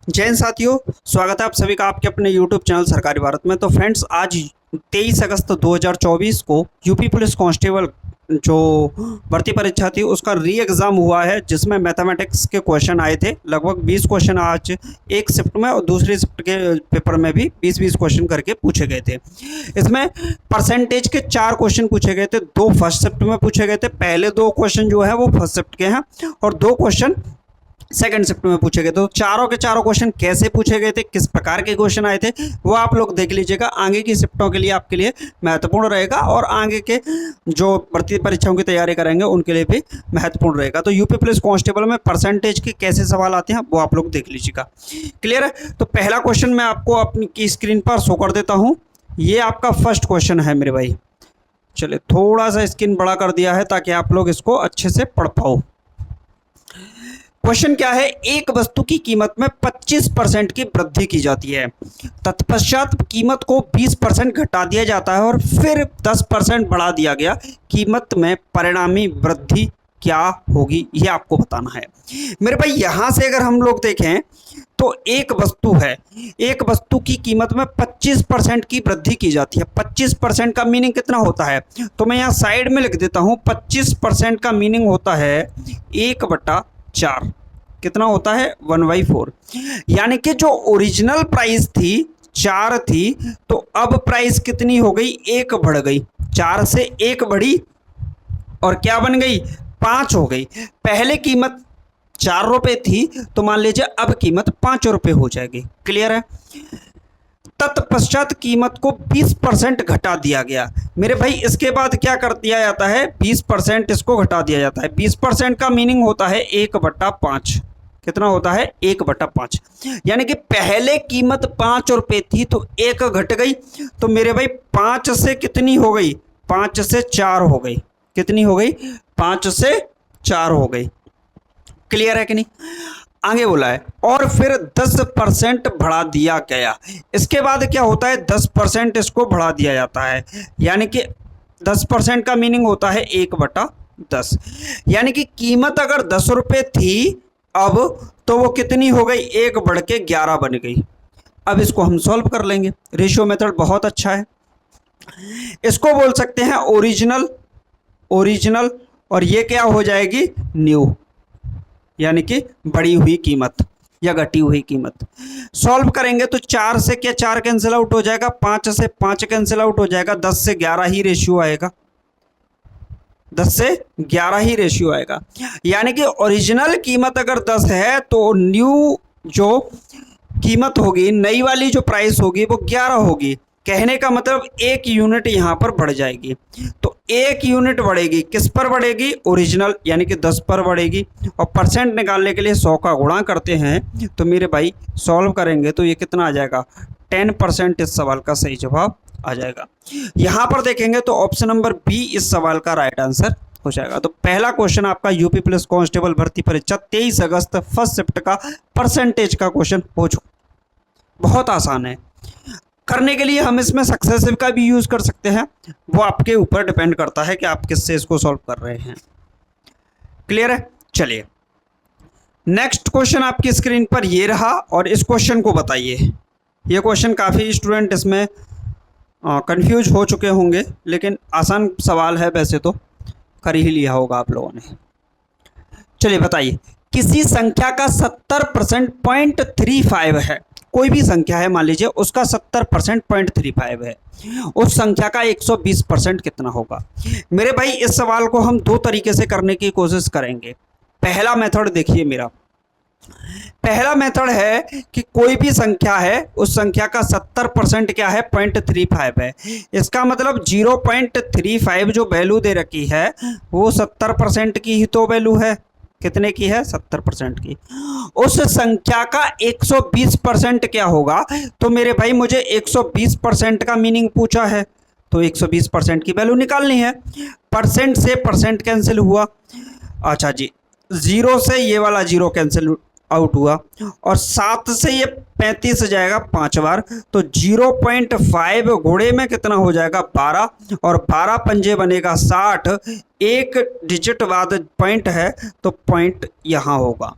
जय हिंद साथियों, स्वागत है आप सभी का आपके अपने YouTube चैनल सरकारी भारत में। तो फ्रेंड्स, आज 23 अगस्त 2024 को यूपी पुलिस कांस्टेबल जो भर्ती परीक्षा थी उसका री एग्ज़ाम हुआ है, जिसमें मैथमेटिक्स के क्वेश्चन आए थे। लगभग 20 क्वेश्चन आज एक शिफ्ट में और दूसरी शिफ्ट के पेपर में भी 20-20 क्वेश्चन करके पूछे गए थे। इसमें परसेंटेज के 4 क्वेश्चन पूछे गए थे, 2 फर्स्ट शिफ्ट में पूछे गए थे। पहले 2 क्वेश्चन जो है वो फर्स्ट शिफ्ट के हैं और 2 क्वेश्चन सेकंड शिफ्ट में पूछे गए। तो चारों के चारों क्वेश्चन कैसे पूछे गए थे, किस प्रकार के क्वेश्चन आए थे, वो आप लोग देख लीजिएगा। आगे की शिफ्टों के लिए आपके लिए महत्वपूर्ण रहेगा और आगे के जो भर्ती परीक्षाओं की तैयारी करेंगे उनके लिए भी महत्वपूर्ण रहेगा। तो यूपी पुलिस कांस्टेबल में परसेंटेज के कैसे सवाल आते हैं वो आप लोग देख लीजिएगा। क्लियर है? तो पहला क्वेश्चन मैं आपको अपनी की स्क्रीन पर शो कर देता हूँ। ये आपका फर्स्ट क्वेश्चन है मेरे भाई। चलिए, थोड़ा सा स्क्रीन बड़ा कर दिया है ताकि आप लोग इसको अच्छे से पढ़ पाओ। क्वेश्चन क्या है? एक वस्तु की कीमत में 25% की वृद्धि की जाती है, तत्पश्चात कीमत को 20% घटा दिया जाता है और फिर 10% बढ़ा दिया गया। कीमत में परिणामी वृद्धि क्या होगी, ये आपको बताना है मेरे भाई। यहां से अगर हम लोग देखें तो एक वस्तु है, एक वस्तु की कीमत में 25% की वृद्धि की जाती है। 25% का मीनिंग कितना होता है? तो मैं यहाँ साइड में लिख देता हूँ। 25% का मीनिंग होता है 1/4। कितना होता है? 1/4। यानी कि जो ओरिजिनल प्राइस थी 4 थी, तो अब प्राइस कितनी हो गई? 1 बढ़ गई। 4 से 1 बढ़ी और क्या बन गई? 5 हो गई। पहले कीमत 4 रुपए थी, तो मान लीजिए अब कीमत 5 रुपए हो जाएगी। क्लियर है? तत्पश्चात कीमत को 20% घटा दिया गया। मेरे भाई, इसके बाद क्या कर दिया जाता है? 20% इसको घटा दिया जाता है। 20% का मीनिंग होता है 1/5। कितना होता है? 1/5। यानी कि पहले कीमत 5 रुपए थी तो 1 घट गई। तो मेरे भाई 5 से कितनी हो गई? 5 से 4 हो गई। कितनी हो गई? 5 से 4 हो गई। क्लियर है कि नहीं? आगे बोला है और फिर 10% बढ़ा दिया गया। इसके बाद क्या होता है? 10% इसको बढ़ा दिया जाता है। यानी कि 10% का मीनिंग होता है 1/10। यानी कि कीमत अगर 10 रुपये थी अब, तो वो कितनी हो गई? 1 बढ़ के 11 बन गई। अब इसको हम सॉल्व कर लेंगे। रेशियो मेथड बहुत अच्छा है। इसको बोल सकते हैं ओरिजिनल, ओरिजिनल, और ये क्या हो जाएगी? न्यू, यानी कि बढ़ी हुई कीमत या घटी हुई कीमत। सॉल्व करेंगे तो 4 से क्या 4 कैंसिल आउट हो जाएगा, 5 से 5 कैंसिल आउट हो जाएगा, 10 से 11 ही रेशियो आएगा। 10 से 11 ही रेशियो आएगा। यानी कि ओरिजिनल कीमत अगर 10 है तो न्यू जो कीमत होगी, नई वाली जो प्राइस होगी वो 11 होगी। कहने का मतलब 1 यूनिट यहाँ पर बढ़ जाएगी। तो 1 यूनिट बढ़ेगी, किस पर बढ़ेगी? ओरिजिनल, यानी कि 10 पर बढ़ेगी। और परसेंट निकालने के लिए 100 का गुणा करते हैं। तो मेरे भाई सॉल्व करेंगे तो ये कितना आ जाएगा? 10% इस सवाल का सही जवाब आ जाएगा। यहाँ पर देखेंगे तो ऑप्शन नंबर बी इस सवाल का राइट आंसर हो जाएगा। तो पहला क्वेश्चन आपका यूपी पुलिस कांस्टेबल भर्ती परीक्षा 23 अगस्त फर्स्ट शिफ्ट का परसेंटेज का क्वेश्चन हो चुका। बहुत आसान है करने के लिए। हम इसमें सक्सेसिव का भी यूज कर सकते हैं, वो आपके ऊपर डिपेंड करता है कि आप किससे इसको सॉल्व कर रहे हैं। क्लियर है? चलिए, नेक्स्ट क्वेश्चन आपकी स्क्रीन पर ये रहा और इस क्वेश्चन को बताइए। ये क्वेश्चन काफ़ी स्टूडेंट इसमें कंफ्यूज हो चुके होंगे, लेकिन आसान सवाल है, वैसे तो कर ही लिया होगा आप लोगों ने। चलिए बताइए, किसी संख्या का 70% 0.35 है। कोई भी संख्या है, मान लीजिए उसका 70% 0.35 है, उस संख्या का 120% कितना होगा? मेरे भाई, इस सवाल को हम 2 तरीके से करने की कोशिश करेंगे। पहला मेथड देखिए मेरा। पहला मेथड है कि कोई भी संख्या है, उस संख्या का 70% क्या है? 0.35 है। इसका मतलब 0.35 जो वैल्यू दे रखी है वो 70% की ही तो वैल्यू है। कितने की है? 70% की। उस संख्या का 120% क्या होगा? तो मेरे भाई मुझे 120% का मीनिंग पूछा है, तो 120% की वैल्यू निकालनी है। परसेंट से परसेंट कैंसिल हुआ। अच्छा जी, 0 से ये वाला 0 कैंसिल आउट हुआ और 7 से ये 35 जाएगा 5 बार। तो 0.5 घोड़े में कितना हो जाएगा? 12, और 12 पंजे बनेगा 60। एक डिजिट बाद पॉइंट है तो पॉइंट यहाँ होगा।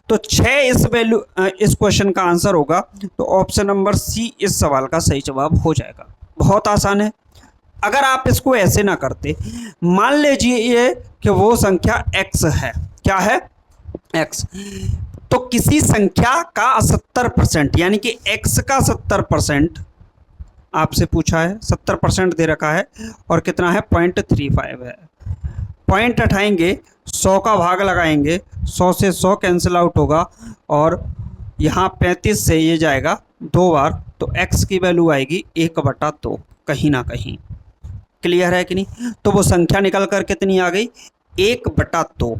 तो 6 इस क्वेश्चन का आंसर होगा। तो ऑप्शन नंबर सी इस सवाल का सही जवाब हो जाएगा। बहुत आसान है। अगर आप इसको ऐसे ना करते, मान लीजिए कि वो संख्या x है, क्या है x, तो किसी संख्या का 70% यानी कि x का 70% आपसे पूछा है, 70% दे रखा है और कितना है 0.35 है। पॉइंट हटाएंगे, 100 का भाग लगाएंगे, 100 से 100 कैंसिल आउट होगा और यहाँ 35 से ये जाएगा 2 बार, तो x की वैल्यू आएगी 1/2 कहीं ना कहीं। क्लियर है कि नहीं? तो वो संख्या निकल कर कितनी आ गई 1/2।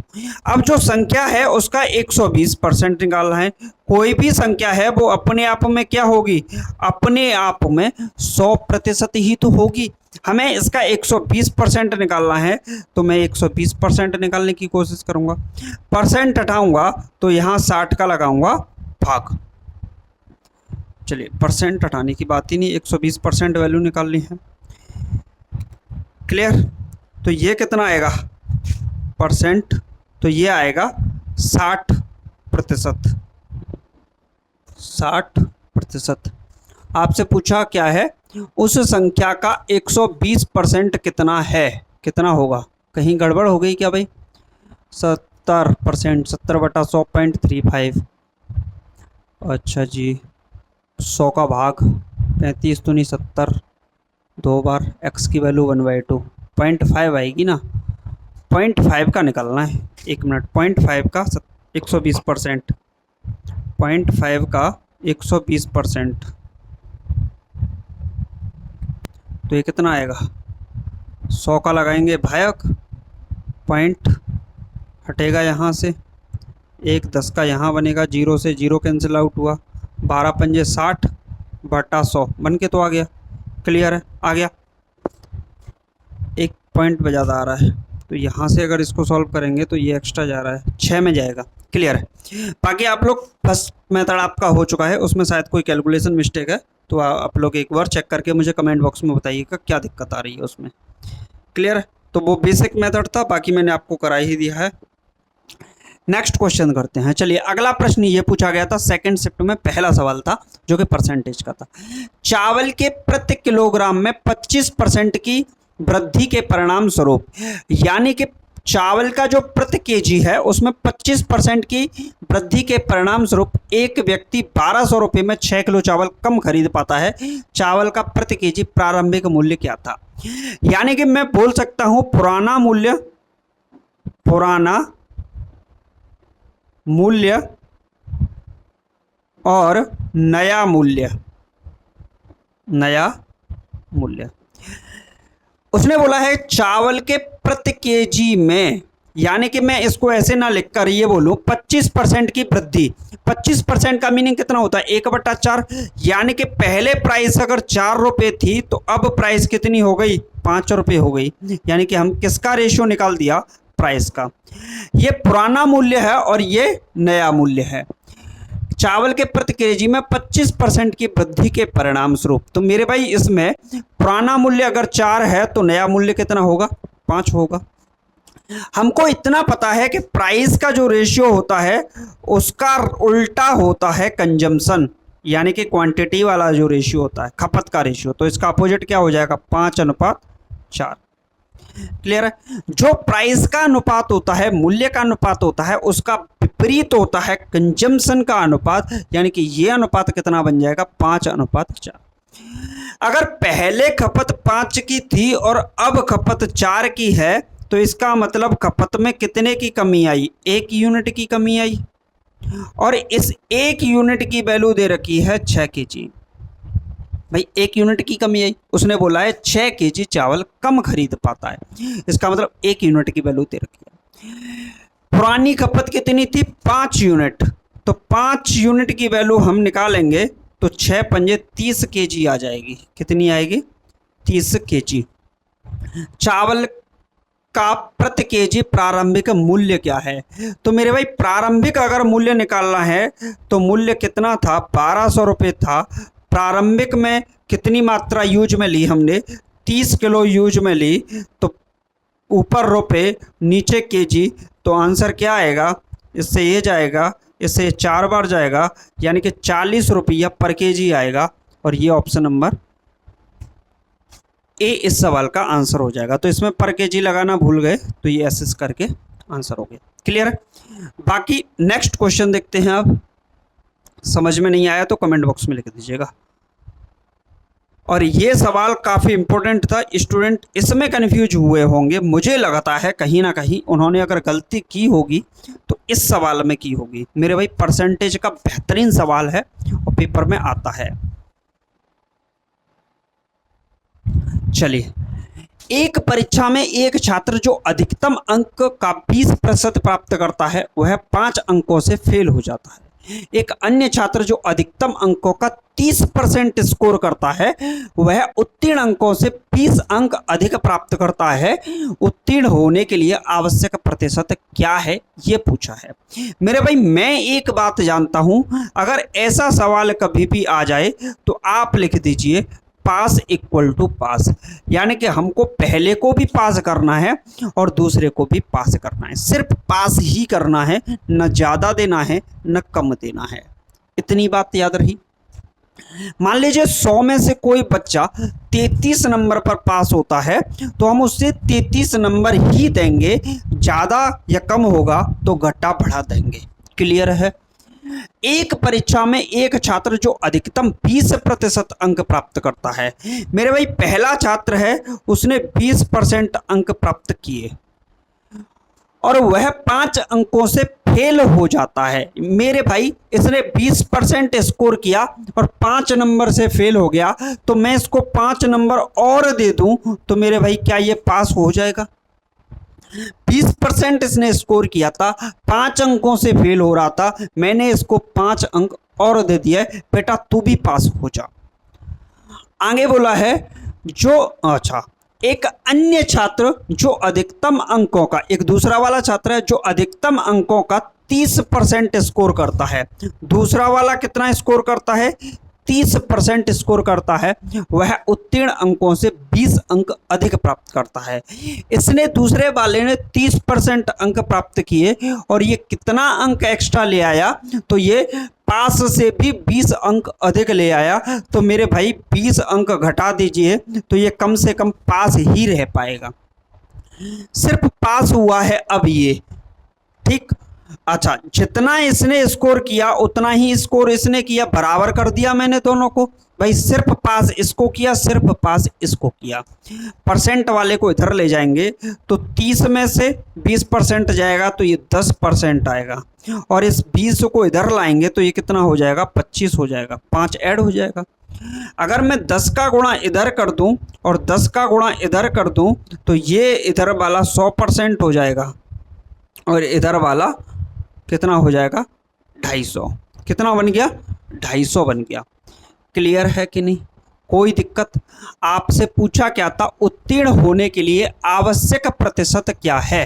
अब जो संख्या है उसका 120% निकालना है। कोई भी संख्या है वो अपने आप में क्या होगी, अपने आप में 100% ही तो होगी। हमें इसका 120% निकालना है, तो मैं 120% निकालने की कोशिश करूंगा। परसेंट हटाऊंगा तो यहाँ 60 का लगाऊंगा भाग। चलिए, परसेंट हटाने की बात ही नहीं, 120% वैल्यू निकालनी है। क्लियर? तो ये कितना आएगा परसेंट, तो ये आएगा 60%। 60%। आपसे पूछा क्या है, उस संख्या का 120% कितना है, कितना होगा? कहीं गड़बड़ हो गई क्या भाई? 70%, 70/100 0.35। अच्छा जी, 100 का भाग 35 तो नहीं 70, 2 बार, x की वैल्यू 1/2, 0.5 आएगी ना, 0.5 का निकालना है। 1 मिनट, 0.5 का 120%, 0.5 का 120%, तो ये कितना आएगा? 100 का लगाएंगे भायक, पॉइंट हटेगा यहाँ से, 1 10 का यहाँ बनेगा, 0 से 0 कैंसिल आउट हुआ, 12 पंजे 60/100 बन के तो आ गया। क्लियर है? आ गया। एक पॉइंट पे ज़्यादा आ रहा है, तो यहाँ से अगर इसको सॉल्व करेंगे तो ये एक्स्ट्रा जा रहा है, 6 में जाएगा। क्लियर है? बाकी आप लोग फर्स्ट मेथड आपका हो चुका है, उसमें शायद कोई कैलकुलेशन मिस्टेक है, तो आप लोग एक बार चेक करके मुझे कमेंट बॉक्स में बताइएगा क्या दिक्कत आ रही है उसमें। क्लियर है? तो वो बेसिक मेथड था, बाकी मैंने आपको करा ही दिया है। नेक्स्ट क्वेश्चन करते हैं। चलिए, अगला प्रश्न ये पूछा गया था, सेकंड शिफ्ट में पहला सवाल था जो कि परसेंटेज का था। चावल के प्रति किलोग्राम में 25% की वृद्धि के परिणाम स्वरूप, यानी कि चावल का जो प्रति केजी है उसमें 25% की वृद्धि के परिणाम स्वरूप एक व्यक्ति 1200 रुपये में 6 किलो चावल कम खरीद पाता है। चावल का प्रति केजी प्रारंभिक मूल्य क्या था? यानी कि मैं बोल सकता हूं पुराना मूल्य और नया मूल्य। उसने बोला है चावल के प्रति केजी में, यानी कि मैं इसको ऐसे ना लिखकर ये बोलूं 25% की वृद्धि। 25% का मीनिंग कितना होता है? 1/4। यानी कि पहले प्राइस अगर 4 रुपये थी तो अब प्राइस कितनी हो गई? 5 रुपये हो गई। यानी कि हम किसका रेशियो निकाल दिया? प्राइस का। ये पुराना मूल्य है और ये नया मूल्य है। चावल के प्रति केजी में 25% की वृद्धि के परिणाम स्वरूप, तो मेरे भाई इसमें पुराना मूल्य अगर 4 है तो नया मूल्य कितना होगा? 5 होगा। हमको इतना पता है कि प्राइस का जो रेशियो होता है उसका उल्टा होता है कंजम्पशन, यानी कि क्वांटिटी वाला जो रेशियो होता है, खपत का रेशियो, तो इसका अपोजिट क्या हो जाएगा? 5:4। क्लियर है? जो प्राइस का अनुपात होता है, मूल्य का अनुपात होता है, उसका विपरीत होता है कंजम्पशन का अनुपात, यानी कि ये अनुपात कितना बन जाएगा? 5:4। अगर पहले खपत 5 की थी और अब खपत 4 की है, तो इसका मतलब खपत में कितने की कमी आई? 1 यूनिट की कमी आई, और इस 1 यूनिट की वैल्यू दे रखी है 6 केजी। भाई 1 यूनिट की कमी आई, उसने बोला है 6 केजी चावल कम खरीद पाता है, इसका मतलब 1 यूनिट की वैल्यू दे रखी है। पुरानी खपत कितनी थी? 5 यूनिट, तो 5 यूनिट की वैल्यू हम निकालेंगे तो 6 पंजे 30 केजी आ जाएगी। कितनी आएगी? 30 केजी। चावल का प्रति केजी प्रारंभिक मूल्य क्या है? तो मेरे भाई प्रारंभिक अगर मूल्य निकालना है तो मूल्य कितना था? 1200 रुपये था। प्रारंभिक में कितनी मात्रा यूज में ली हमने? 30 किलो यूज में ली, तो ऊपर रुपये नीचे केजी, तो आंसर क्या आएगा? इससे ये जाएगा इसे 4 बार जाएगा, यानी कि 40 रुपया पर केजी आएगा। और ये ऑप्शन नंबर ए इस सवाल का आंसर हो जाएगा। तो इसमें पर केजी लगाना भूल गए, तो ये एस करके आंसर हो गया। क्लियर है? बाकी नेक्स्ट क्वेश्चन देखते हैं। अब समझ में नहीं आया तो कमेंट बॉक्स में लिख दीजिएगा। और ये सवाल काफ़ी इंपॉर्टेंट था, स्टूडेंट इसमें कंफ्यूज हुए होंगे। मुझे लगता है कहीं ना कहीं उन्होंने अगर गलती की होगी तो इस सवाल में की होगी। मेरे भाई परसेंटेज का बेहतरीन सवाल है और पेपर में आता है। चलिए, एक परीक्षा में एक छात्र जो अधिकतम अंक का 20% प्राप्त करता है वह 5 अंकों से फेल हो जाता है। एक अन्य छात्र जो अधिकतम अंकों का 30% स्कोर करता है वह उत्तीर्ण अंकों से 20 अंक अधिक प्राप्त करता है। उत्तीर्ण होने के लिए आवश्यक प्रतिशत क्या है, ये पूछा है। मेरे भाई मैं एक बात जानता हूं, अगर ऐसा सवाल कभी भी आ जाए तो आप लिख दीजिए पास इक्वल टू पास, यानी कि हमको पहले को भी पास करना है और दूसरे को भी पास करना है। सिर्फ पास ही करना है, न ज़्यादा देना है न कम देना है। इतनी बात याद रही। मान लीजिए 100 में से कोई बच्चा 33 नंबर पर पास होता है तो हम उससे 33 नंबर ही देंगे, ज़्यादा या कम होगा तो घटा बढ़ा देंगे। क्लियर है? एक परीक्षा में एक छात्र जो अधिकतम 20% अंक प्राप्त करता है। मेरे भाई पहला छात्र है, उसने 20% अंक प्राप्त किए और वह 5 अंकों से फेल हो जाता है। मेरे भाई इसने 20% स्कोर किया और 5 नंबर से फेल हो गया, तो मैं इसको 5 नंबर और दे दूं तो मेरे भाई क्या ये पास हो जाएगा? 20% इसने स्कोर किया था, 5 अंकों से फेल हो रहा था, मैंने इसको 5 अंक और दे दिया, बेटा तू भी पास हो जा। आगे बोला है जो अच्छा एक अन्य छात्र जो अधिकतम अंकों का, एक दूसरा वाला छात्र है जो अधिकतम अंकों का 30% स्कोर करता है। दूसरा वाला कितना स्कोर करता है? 30% स्कोर करता है, वह उत्तीर्ण अंकों से 20 अंक अधिक प्राप्त करता है। इसने दूसरे वाले ने 30% अंक प्राप्त किए और ये कितना अंक एक्स्ट्रा ले आया? तो ये पास से भी 20 अंक अधिक ले आया। तो मेरे भाई 20 अंक घटा दीजिए तो ये कम से कम पास ही रह पाएगा। सिर्फ पास हुआ है अब ये, ठीक। अच्छा, जितना इसने स्कोर किया उतना ही स्कोर इसने किया, बराबर कर दिया मैंने दोनों को। भाई सिर्फ पास इसको किया, सिर्फ पास इसको किया। परसेंट वाले को इधर ले जाएंगे तो 30 में से 20% जाएगा तो ये 10% आएगा, और इस 20 को इधर लाएंगे तो ये कितना हो जाएगा? 25 हो जाएगा, 5 ऐड हो जाएगा। अगर मैं 10 का गुणा इधर कर दूं और 10 का गुणा इधर कर दूं तो ये इधर वाला 100% हो जाएगा और इधर वाला कितना हो जाएगा? 250। कितना बन गया? 250 बन गया। क्लियर है कि नहीं? कोई दिक्कत? आपसे पूछा क्या था? उत्तीर्ण होने के लिए आवश्यक प्रतिशत क्या है।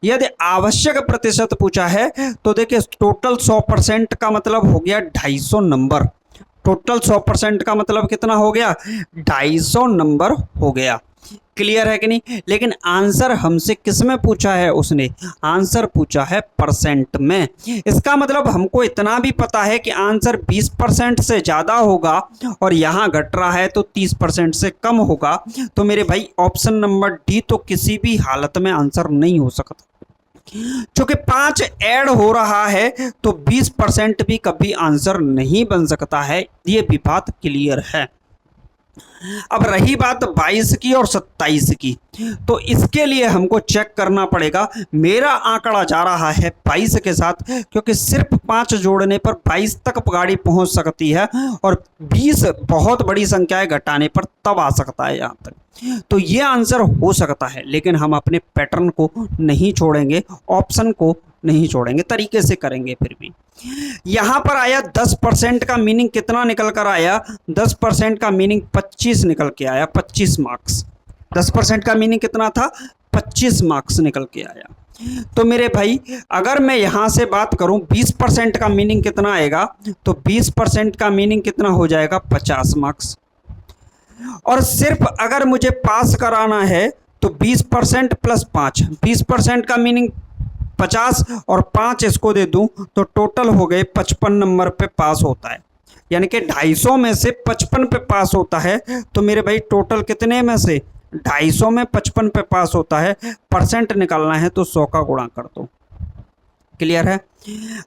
यदि आवश्यक प्रतिशत पूछा है तो देखिए टोटल 100% का मतलब हो गया 250 नंबर। टोटल 100% का मतलब कितना हो गया? 250 नंबर हो गया। क्लियर है कि नहीं? लेकिन आंसर हमसे किस में पूछा है? उसने आंसर पूछा है परसेंट में। इसका मतलब हमको इतना भी पता है कि आंसर 20% से ज़्यादा होगा और यहाँ घट रहा है तो 30% से कम होगा। तो मेरे भाई ऑप्शन नंबर डी तो किसी भी हालत में आंसर नहीं हो सकता। चूंकि 5 ऐड हो रहा है तो 20% भी कभी आंसर नहीं बन सकता है, ये भी बात क्लियर है। अब रही बात 22 की और 27 की, तो इसके लिए हमको चेक करना पड़ेगा। मेरा आंकड़ा जा रहा है 22 के साथ, क्योंकि सिर्फ 5 जोड़ने पर 22 तक गाड़ी पहुंच सकती है और 20 बहुत बड़ी संख्या है, घटाने पर तब आ सकता है यहाँ तक। तो ये आंसर हो सकता है, लेकिन हम अपने पैटर्न को नहीं छोड़ेंगे, ऑप्शन को नहीं छोड़ेंगे, तरीके से करेंगे। फिर भी यहाँ पर आया 10% का मीनिंग कितना निकल कर आया? 10% का मीनिंग 25 निकल के आया, 25 मार्क्स। 10% का मीनिंग कितना था? 25 मार्क्स निकल के आया। तो मेरे भाई अगर मैं यहाँ से बात करूँ 20% का मीनिंग कितना आएगा, तो 20% का मीनिंग कितना हो जाएगा? 50 मार्क्स। और सिर्फ अगर मुझे पास कराना है तो 20% प्लस 5, 20% का मीनिंग 50 और 5 इसको दे दूं तो टोटल हो गए 55 नंबर पे पास होता है, यानी कि 250 में से 55 पे पास होता है। तो मेरे भाई टोटल कितने में से 250 में 55 पे पास होता है, परसेंट निकालना है तो 100 का गुणा कर दो। क्लियर है?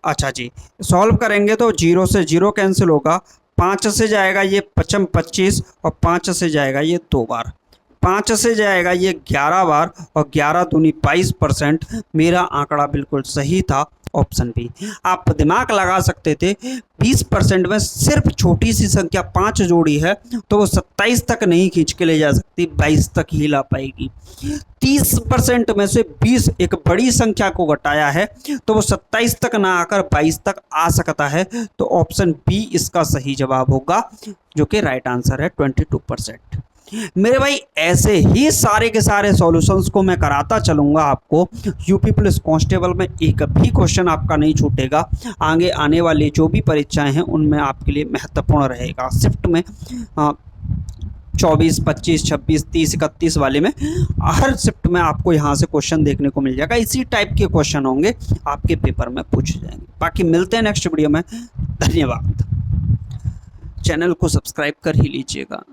अच्छा जी, सॉल्व करेंगे तो 0 से 0 कैंसिल होगा, 5 से जाएगा ये 25 और 5 से जाएगा ये 2 बार, 5 से जाएगा ये 11 बार और 11 दूनी 22%। मेरा आंकड़ा बिल्कुल सही था, ऑप्शन बी। आप दिमाग लगा सकते थे, 20% में सिर्फ छोटी सी संख्या 5 जोड़ी है तो वो 27 तक नहीं खींच के ले जा सकती, 22 तक ही ला पाएगी। 30% में से 20 एक बड़ी संख्या को घटाया है तो वो 27 तक ना आकर 22 तक आ सकता है। तो ऑप्शन बी इसका सही जवाब होगा, जो कि राइट आंसर है 22%। मेरे भाई ऐसे ही सारे के सारे सॉल्यूशंस को मैं कराता चलूँगा आपको। यूपी पुलिस कांस्टेबल में एक भी क्वेश्चन आपका नहीं छूटेगा। आगे आने वाली जो भी परीक्षाएं हैं उनमें आपके लिए महत्वपूर्ण रहेगा। शिफ्ट में 24, 25, 26, 30, 31 वाले में हर शिफ्ट में आपको यहाँ से क्वेश्चन देखने को मिल जाएगा। इसी टाइप के क्वेश्चन होंगे आपके पेपर में पूछे जाएंगे। बाकी मिलते हैं नेक्स्ट वीडियो में। धन्यवाद। चैनल को सब्सक्राइब कर ही लीजिएगा।